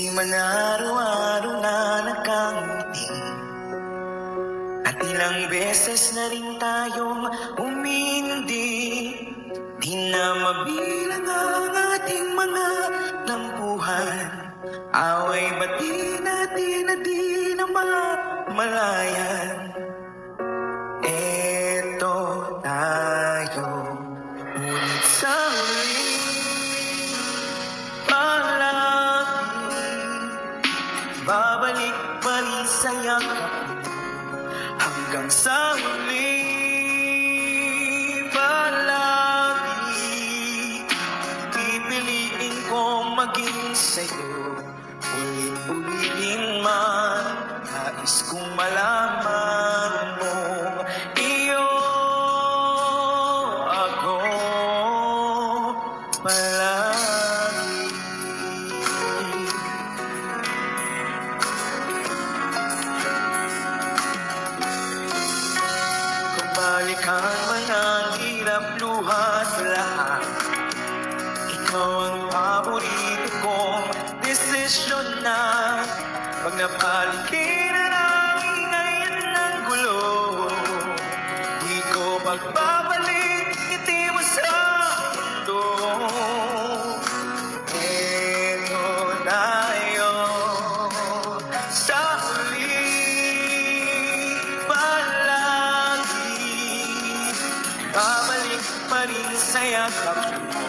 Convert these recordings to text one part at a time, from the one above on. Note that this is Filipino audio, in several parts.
Di man araw-araw na nakangiti, at ilang beses na rin tayong umindi. Di na mabilang ang ating mga tampuhan, away ba't di natin na di na mamalayan. Eto tayo, ngunit sa huli, palagi babalik pa rin sa yakap hanggang sa huli. Palagi pipiliin ko maging sa'yo, ulit-ulitin man. Nais kong malaman mo, iyo ako palagi. Kung balikan man ang hirap, luhat, lahat, ikaw ang paborito kong desisyon na. Pag napaligiran ang ingay at ng gulo, di ko magbabalik ngiti mo sa mundo. Eto tayo sa huli, palagi babalik pa rin sa yakap mo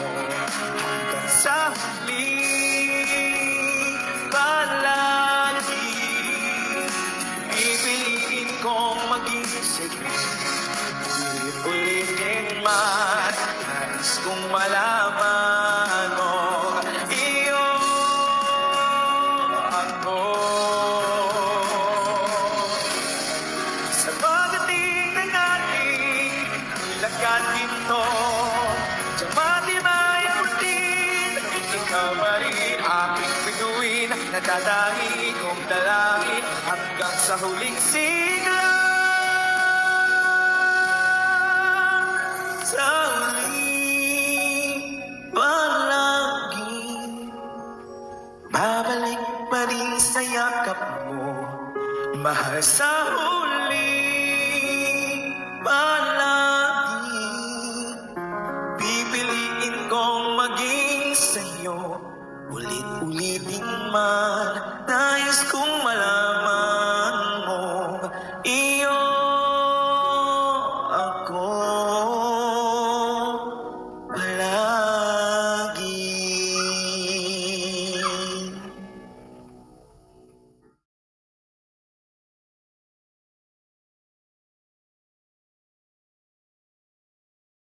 hanggang sa huli. Palagi pipiliin kong maging sige, ulit-ulitin man. Nais kong malaman mo, iyo ako. Sa pagdating ng ating lakad dito, sa matimayamutin, ikaw pa rin aking bituin, nadadahi kong dalangin hanggang sa huling sigla. Sa huli, palagi babalik pa rin sa yakap mo, mahal. Sa huli, palagi pipiliin kong maging sa'yo, ulit-ulitin man. Nais kong malaman